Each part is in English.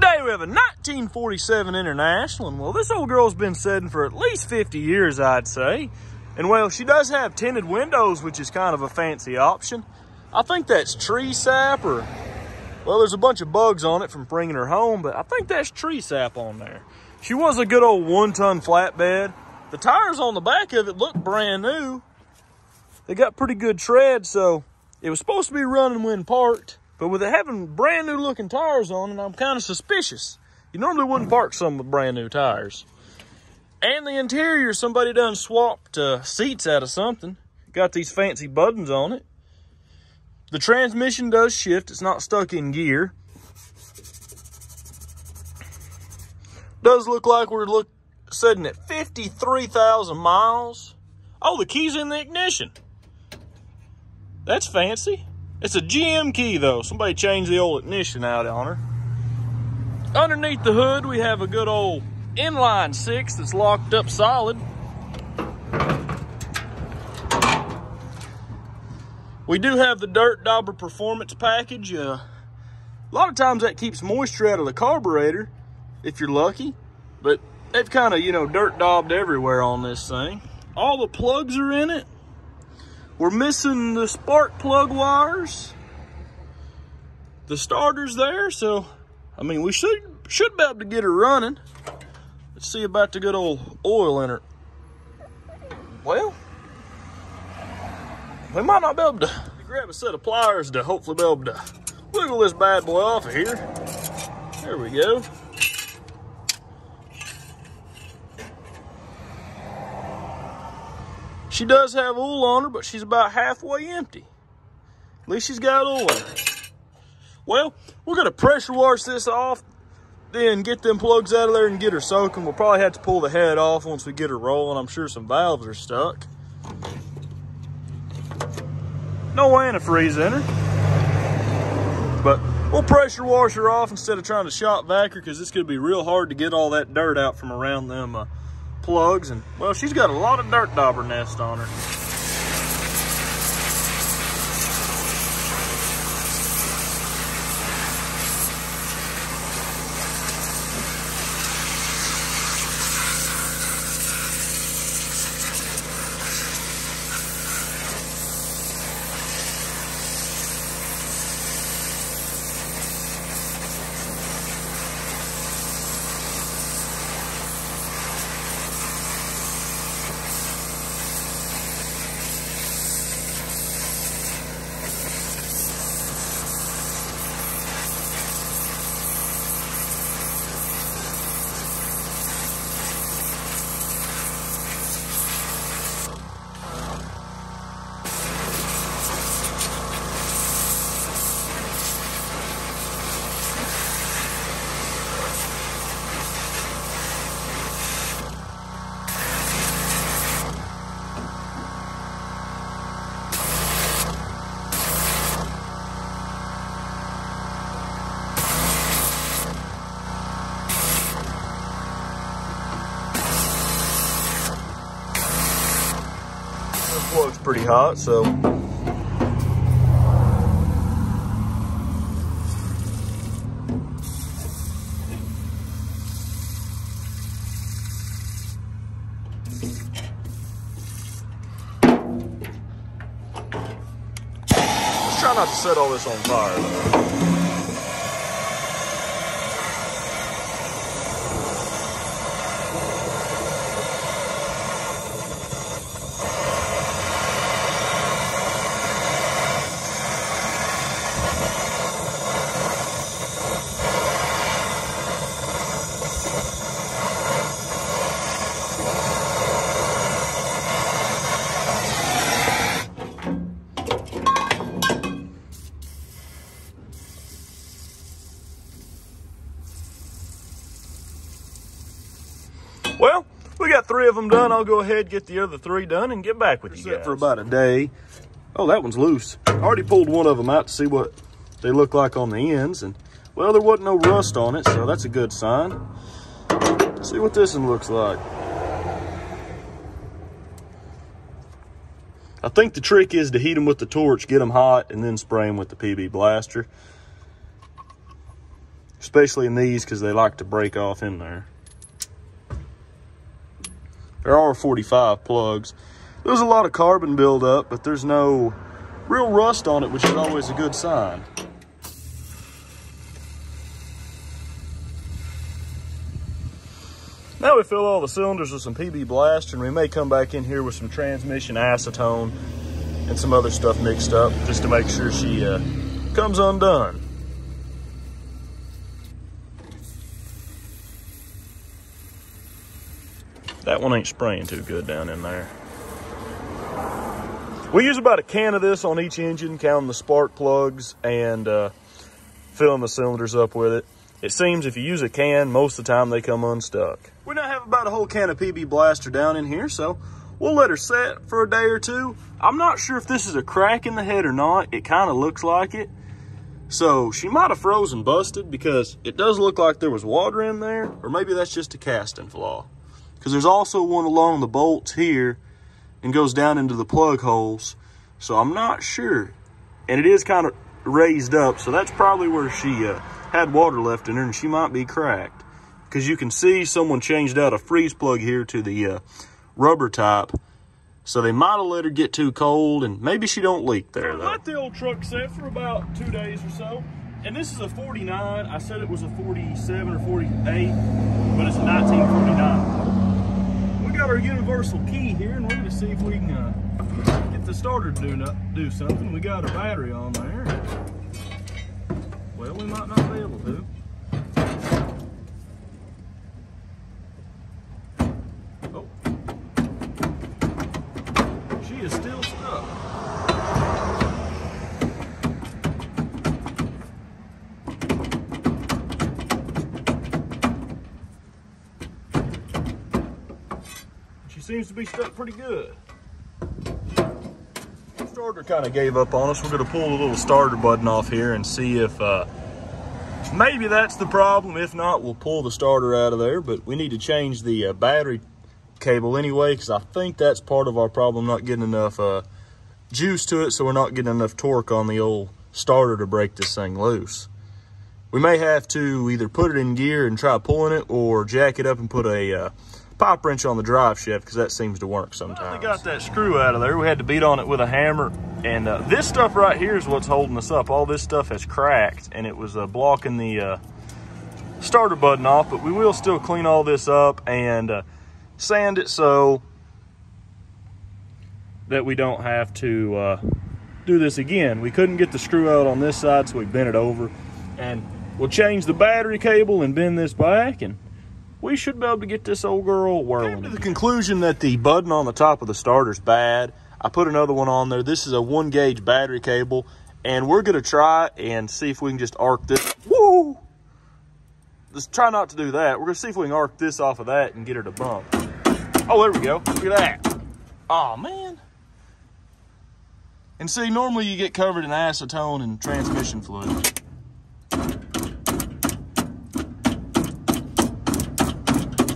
Today we have a 1947 International, and well, this old girl's been sitting for at least 50 years, I'd say. And well, she does have tinted windows, which is kind of a fancy option. I think that's tree sap, or, well, there's a bunch of bugs on it from bringing her home, but I think that's tree sap on there. She was a good old 1-ton flatbed. The tires on the back of it look brand new. They got pretty good tread, so it was supposed to be running when parked. But with it having brand new looking tires on it, I'm kind of suspicious. You normally wouldn't park some with brand new tires. And the interior, somebody done swapped seats out of something. Got these fancy buttons on it. The transmission does shift. It's not stuck in gear. Does look like we're sitting at 53,000 miles. Oh, the key's in the ignition. That's fancy. It's a GM key, though. Somebody changed the old ignition out on her. Underneath the hood, we have a good old inline 6 that's locked up solid. We do have the Dirt Dauber Performance package. A lot of times that keeps moisture out of the carburetor, if you're lucky. But they've kind of, dirt daubed everywhere on this thing. All the plugs are in it. We're missing the spark plug wires. The starter's there, so, I mean, we should be able to get her running. Let's see about the good old oil in her. Well, we might not be able to grab a set of pliers to hopefully be able to wiggle this bad boy off of here. There we go. She does have oil on her, but she's about halfway empty. At least she's got oil in her. Well, we're going to pressure wash this off, then get them plugs out of there and get her soaking. We'll probably have to pull the head off once we get her rolling. I'm sure some valves are stuck. No antifreeze in her. But we'll pressure wash her off instead of trying to shop vac her, because it's going to be real hard to get all that dirt out from around them plugs. And well, she's got a lot of dirt dauber nest on her. Plug's pretty hot, so let's try not to set all this on fire though. Well, we got 3 of them done. I'll go ahead, get the other 3 done, and get back with you guys. For about a day. Oh, that one's loose. I already pulled one of them out to see what they look like on the ends. And, well, there wasn't no rust on it, so that's a good sign. Let's see what this one looks like. I think the trick is to heat them with the torch, get them hot, and then spray them with the PB Blaster. especially in these because they like to break off in there. There are 45 plugs. There's a lot of carbon buildup, but there's no real rust on it, which is always a good sign. Now we fill all the cylinders with some PB Blaster, and we may come back in here with some transmission acetone and some other stuff mixed up just to make sure she comes undone. That one ain't spraying too good down in there. We use about a can of this on each engine, counting the spark plugs and filling the cylinders up with it. It seems if you use a can, most of the time they come unstuck. We now have about a whole can of PB Blaster down in here, so we'll let her set for a day or two. I'm not sure if this is a crack in the head or not. It kind of looks like it. So she might have frozen busted because it does look like there was water in there, or maybe that's just a casting flaw. Because there's also one along the bolts here and goes down into the plug holes. So I'm not sure. And it is kind of raised up, so that's probably where she had water left in her, and she might be cracked. Because you can see someone changed out a freeze plug here to the rubber type. So they might have let her get too cold, and maybe she don't leak there, though. I let the old truck set for about 2 days or so. And this is a 49. I said it was a 47 or 48, but it's a 1949. We got our universal key here, and we're going to see if we can get the starter to do something. We got a battery on there. Well, we might not be able to. Oh. She is still stuck. She seems to be stuck pretty good. The starter kind of gave up on us. We're going to pull the little starter button off here and see if maybe that's the problem. If not, we'll pull the starter out of there. But we need to change the battery cable anyway, because I think that's part of our problem, not getting enough juice to it, so we're not getting enough torque on the old starter to break this thing loose. We may have to either put it in gear and try pulling it, or jack it up and put a pipe wrench on the drive shaft, because that seems to work sometimes. Well, we got that screw out of there. We had to beat on it with a hammer, and this stuff right here is what's holding us up. All this stuff has cracked, and it was blocking the starter button off, but we will still clean all this up and sand it so that we don't have to do this again. We couldn't get the screw out on this side, so we bent it over, and we'll change the battery cable and bend this back, and we should be able to get this old girl whirling. I came to the conclusion that the button on the top of the starter is bad. I put another one on there. This is a 1-gauge battery cable, and we're going to try and see if we can just arc this. Woo! Let's try not to do that. We're going to see if we can arc this off of that and get her to bump. Oh, there we go. Look at that. Oh, man. And see, normally you get covered in acetone and transmission fluid.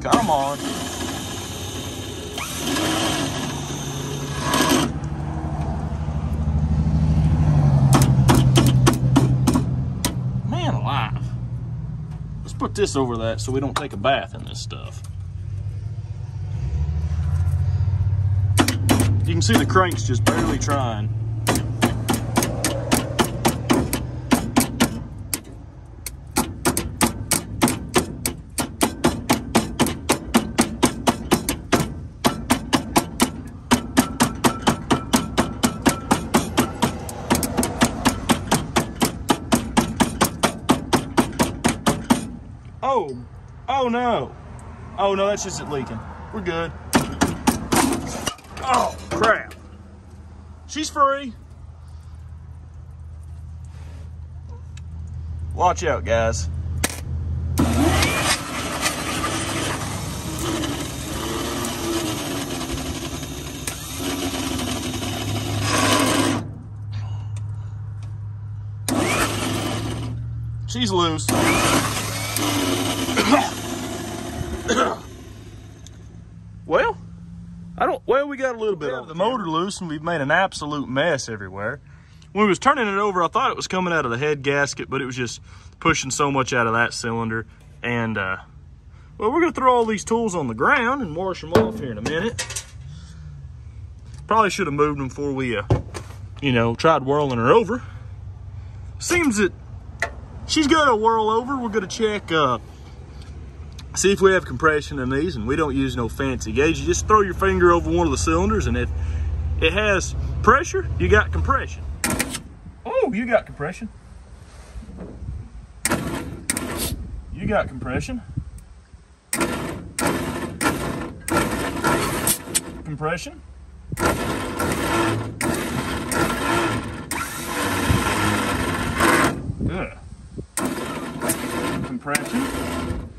Come on. Man alive. Let's put this over that so we don't take a bath in this stuff. You can see the crank's just barely trying. Oh no. Oh no, that's just it leaking. We're good. Oh, crap. She's free. Watch out, guys. She's loose. Well, we got a little bit of the motor loose, and we've made an absolute mess everywhere. When we was turning it over, I thought it was coming out of the head gasket, but it was just pushing so much out of that cylinder. And, well, we're going to throw all these tools on the ground and wash them off here in a minute. Probably should have moved them before we, you know, tried whirling her over. Seems that she's got to whirl over. We're going to check, see if we have compression in these, and we don't use no fancy gauge. You just throw your finger over one of the cylinders, and if it has pressure, you got compression. Oh, you got compression. You got compression. Compression. Good. Compression.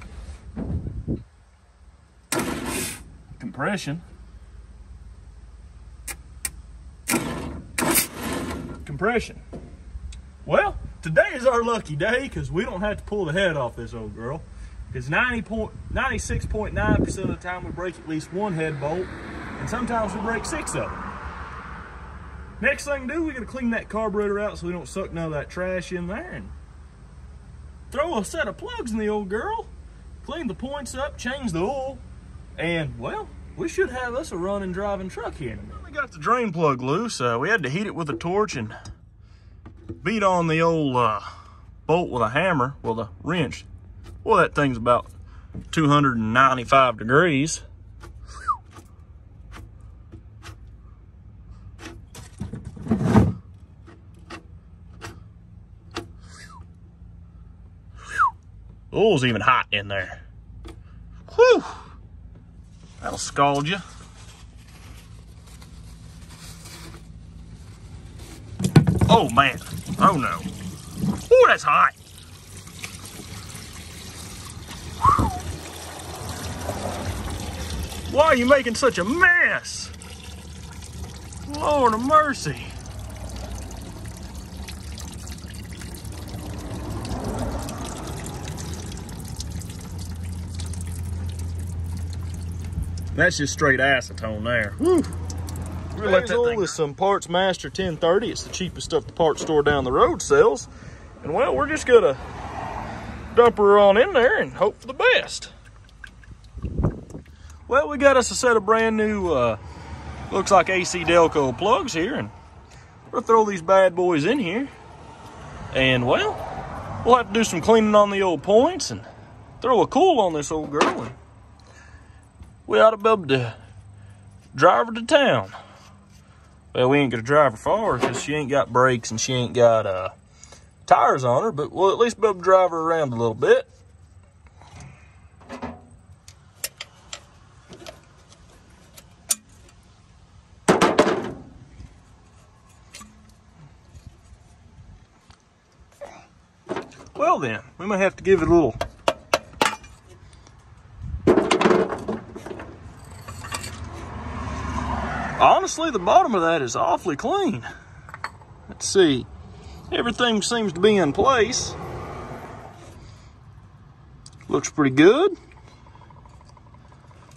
Compression. Compression. Well, today is our lucky day because we don't have to pull the head off this old girl. Because 96.9% of the time we break at least one head bolt, and sometimes we break 6 of them. Next thing to do, we gotta clean that carburetor out so we don't suck none of that trash in there, and throw a set of plugs in the old girl, clean the points up, change the oil, and well, we should have us a running, driving truck here in a minute. We got the drain plug loose. We had to heat it with a torch and beat on the old bolt with a hammer, well, the wrench. Well, that thing's about 295 degrees. The oil's even hot in there. Whew! That'll scald you. Oh man, oh no. Ooh, that's hot. Whew. Why are you making such a mess? Lord of mercy. That's just straight acetone there. Woo. Today's oil is some Parts Master 1030. It's the cheapest stuff the parts store down the road sells. And well, we're just gonna dump her on in there and hope for the best. Well, we got us a set of brand new, looks like AC Delco plugs here, and we'll throw these bad boys in here. And well, we'll have to do some cleaning on the old points and throw a cool on this old girl. And we ought to be able to drive her to town. Well, we ain't gonna drive her far because she ain't got brakes and she ain't got tires on her, but we'll at least be able to drive her around a little bit. Well then, we might have to give it a little honestly, the bottom of that is awfully clean. Let's see. Everything seems to be in place. Looks pretty good.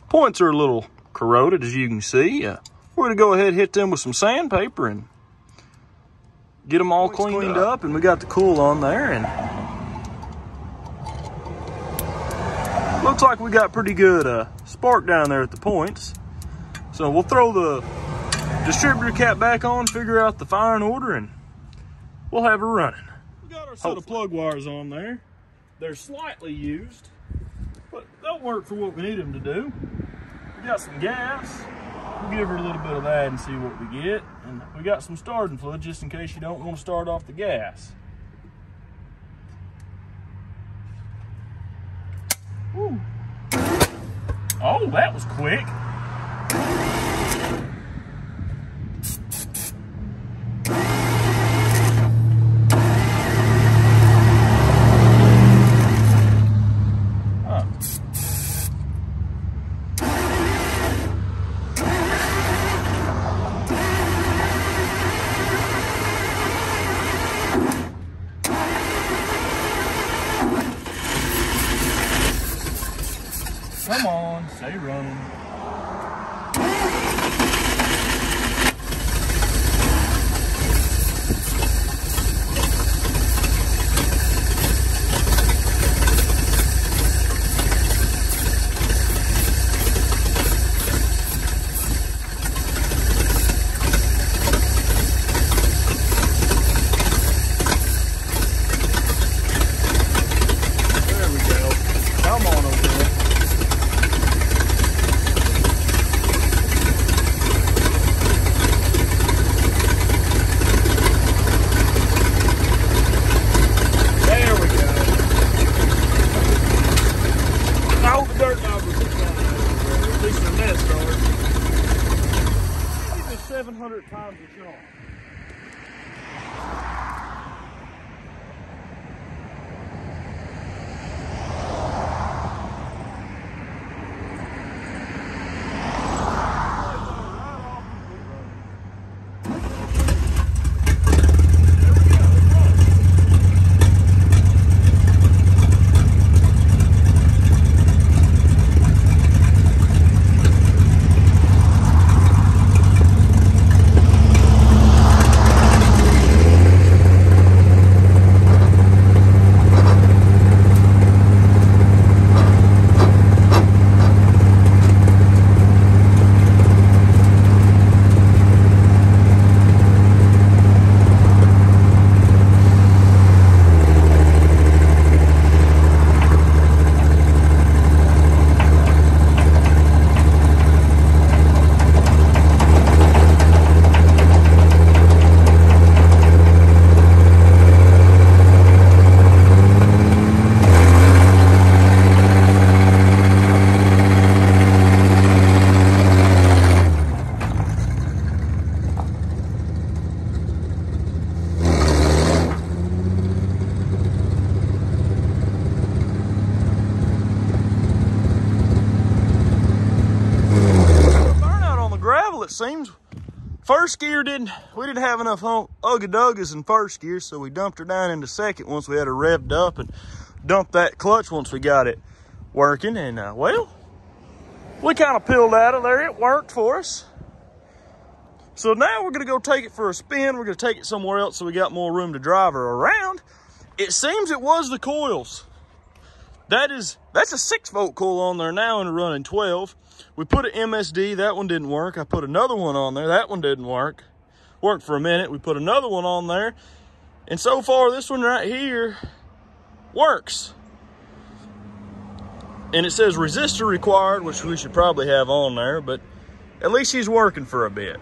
Points are a little corroded, as you can see. We're going to go ahead and hit them with some sandpaper and get them all cleaned up. And we got the cool on there. And looks like we got pretty good spark down there at the points. So we'll throw the distributor cap back on, figure out the firing order, and we'll have her running. We got our set of plug wires on there. They're slightly used, but they'll work for what we need them to do. We got some gas. We'll give her a little bit of that and see what we get. And we got some starting fluid just in case you don't want to start off the gas. Woo. Oh, that was quick. Come on, stay running. 100 times the charge. It seems first gear we didn't have enough ugga-duggas in first gear, so we dumped her down into second once we had her revved up, and dumped that clutch once we got it working. And well, we kind of peeled out of there. It worked for us. So now we're gonna go take it for a spin. We're gonna take it somewhere else so we got more room to drive her around. It seems it was the coils. That's a 6-volt coil on there now, and running 12. We put an MSD, that one didn't work. I put another one on there, that one didn't work. Worked for a minute. We put another one on there, and so far this one right here works. And it says resistor required, which we should probably have on there, but at least she's working for a bit.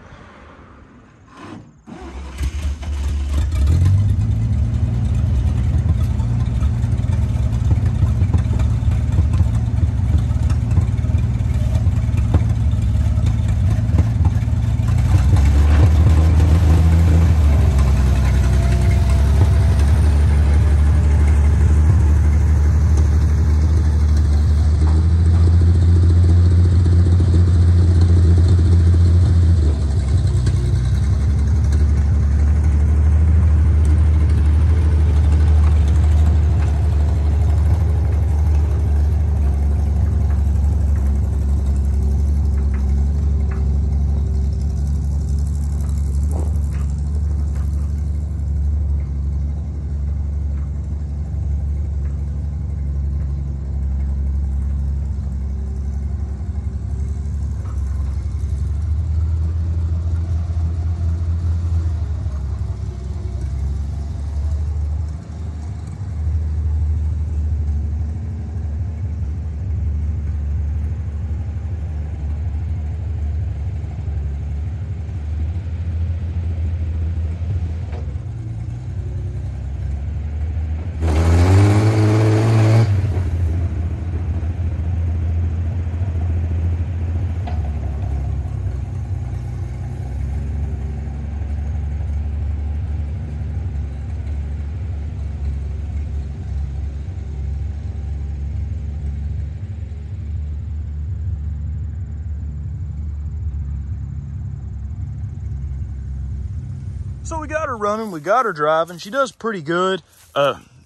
So we got her running, we got her driving. She does pretty good.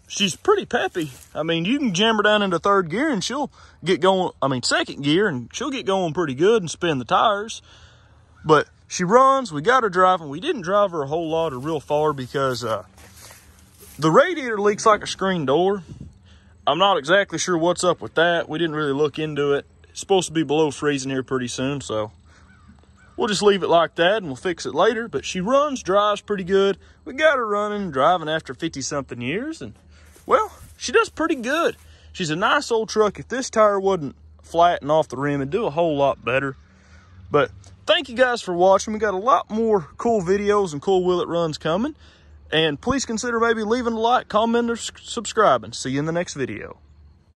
She's pretty peppy. I mean, you can jam her down into third gear and she'll get going, second gear, and she'll get going pretty good and spin the tires. But she runs, we got her driving. We didn't drive her a whole lot or real far because the radiator leaks like a screen door. I'm not exactly sure what's up with that. We didn't really look into it. It's supposed to be below freezing here pretty soon, so we'll just leave it like that and we'll fix it later. But she runs, drives pretty good. We got her running and driving after 50-something years, and well, she does pretty good. She's a nice old truck. If this tire wasn't flat and off the rim, it'd do a whole lot better. But thank you guys for watching. We got a lot more cool videos and cool Will It Runs coming. And please consider maybe leaving a like, comment, or subscribing. See you in the next video.